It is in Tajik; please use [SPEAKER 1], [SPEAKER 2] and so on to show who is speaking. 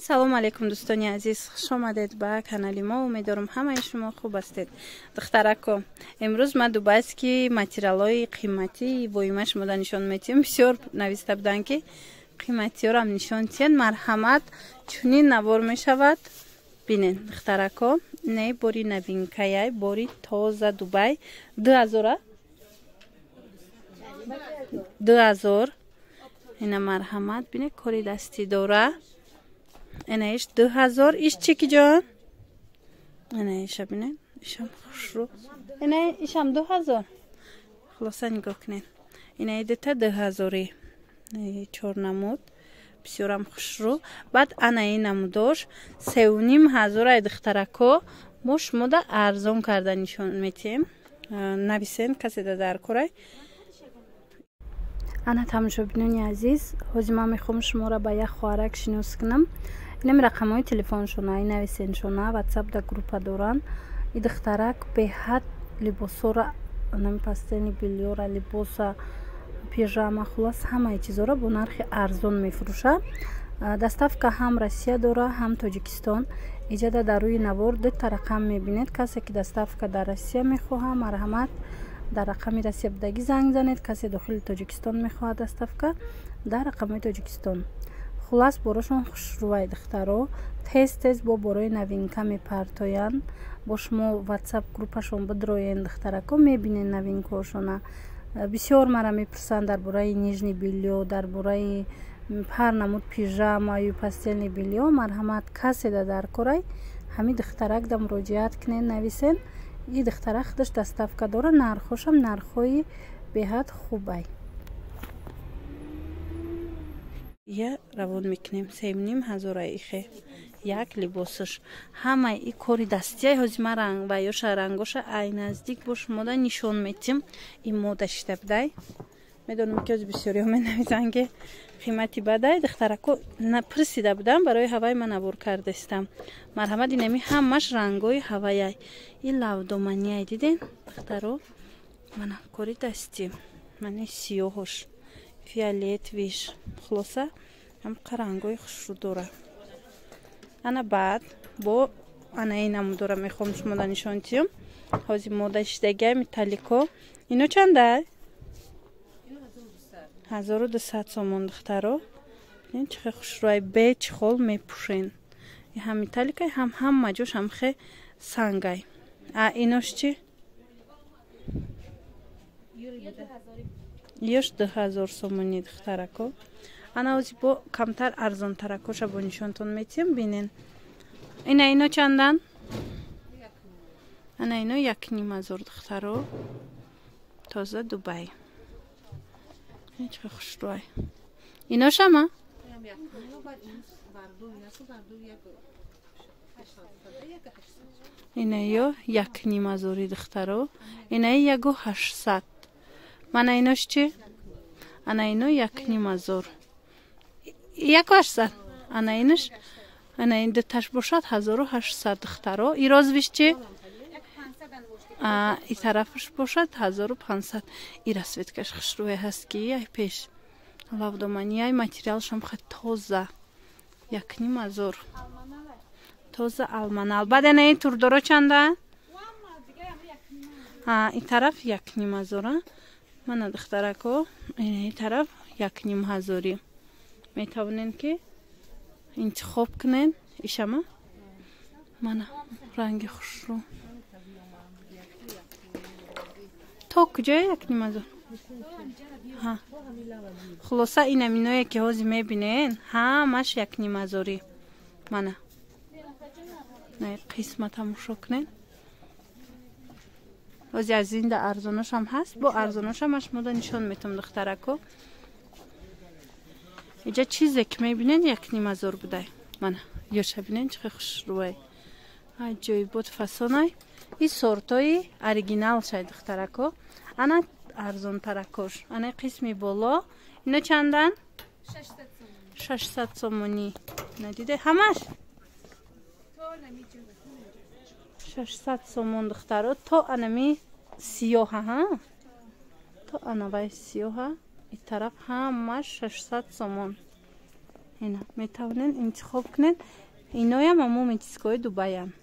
[SPEAKER 1] салом алейкум дӯстони азиз, хуш омадед ба канали мо. Умедворам ҳамаи шумо хуб ҳастед. Духтарако, имрӯз ма дубайски материалҳои қиматӣ воима шумода нишон метиҳам. Бисёр нависта буданд ки қиматиёрам нишон тиҳед. Марҳамат чунин навор мешавад. Бинен духтарако, не бори новинкаяй, бори тоза Дубай 2000 2000. Ина марҳамат бине кори дастӣ дора. Ина иш 2000. Иш чики ҷон? Ина иша бине. Ишам хушрӯ. Ина ишам 2000. Хулоса нигоҳ кунед. Ина идета 2000. Чорнамуд. Бисёрам хушрӯ. Баъд ана ин намудош 3500 ай духтарако. Мо шумода арзон карда нишон метиҳем. Нависен каседа дар корай. Ана тамошобинони азиз, ҳозир ман мехоҳам шуморо ба як хоҳарак шинос кунам. Инам рақамҳои телефоншона нависеншона WhatsApp да группа доран. И духтарак беҳад либосора, пастени бильёра, либоса, пижама, хулос ҳамаи чизора бо нархи арзон мефурӯша. Доставка ҳам Россия дора, ҳам Тоҷикистон. Иҷада дар рӯи навор дута рақам мебинед. Касе ки доставка дар Россия мехоҳад, марҳамат дар рақами Россия будагӣ занг занед. Касе дохили Тоҷикистон мехоҳад доставка, дар рақамҳои Тоҷикистон. Хулас борошон хушрӯай духтаро. Тез бо борои новинка мепартоянд. Бо шумо WhatsApp группашон бидроен духтарако, мебинен новинкаошона. Бисёр мара мепурсанд дар бораи нижни бельё, дар бораи ҳар намуд пижама ё пастелни бельё. Марҳамат каседа дар корай, ҳами духтарак да муроҷиат кунед, нависен. И духтарак худаш доставка дора, нархошам нархҳои беҳад хубай. Я равон мекунем 3500 ихе. Як либосаш. Ҳамаи и кори дастияй ҳозир ма ранг ва ёша рангоша ай наздик бо шумода нишон метим. И мода шида будай. Медонам ки ҳозир бисёриҳо менависанд ки қимати бадай. Духтарако пирсида будам, барои ҳавай ман навор кардастам. Марҳамат инами ҳамаш рангои ҳаваяй. И лавдоманияй диден духтаро. Мана кори дастӣ. Мани сиёҳош. Фиолетовиш. Хулоса ҳамқа рангои хушрӯ дора. Ана баъд бо ана ин намудора мехоҳам шумода нишон тиҳам. Ҳозир мода шидагиай металлико. Ино чандай? 1200 сомон духтаро. Бинен чихе хушрӯай беч хол мепӯшен. И ҳам металликай, ҳама ҷош ҳамхе сангай. Инош чи? Ёш 2000 сомони духтарако. Ана ҳозир бо камтар арзонтаракоша бо нишонтон метиҳам. Бинен. Ино чандан? Ана ино 1500 духтаро. Тоза Дубай. Чихе хушрӯай. Иношама? Ина ё 1500 духтаро. Ина 1800. Мана инош чи? Ана ино 1500. 1800. Ана инош. Ана ин дуташ бошад 1800 духтаро. И розвиш чи? И тарафаш бошад 1500. И расветкаш хушрӯе ҳаст ки яй пеш. Лавдоманияй материалшам хе тоза. 1500. Тоза алманал. Баъд ана ин турдоро чанда? И тараф 1500. Мана духтарако ин тараф 1500. Метавонен ки интихоб кунен. Ишама? Мана ранги хушрӯ. То куҷоя 1500? Хулоса ин аминое ки ҳозир мебинен ҳамаш 1500. Мана қисма тамошо кунен. ҳозир аз ин да арзоношам ҳаст. Бо арзоношам аш мода нишон метам духтарако. иҷа чизе ки мебинен 1500 будай. Мана ёша бинен чихе хушрӯай. Аҷоибот фасонай. И сортои оригинал шай духтарако. Ана арзонтаракош. Ана қисми боло. Ино чандан? 600 сомони. Надиде ҳамаш? 600 сомон духтаро. То анами сиёҳа, ҳа? То анавай сиёҳа. И тараф ҳамаш 600 сомон. ина метавонен интихоб кунед. Иноям аммо метискои Дубайам.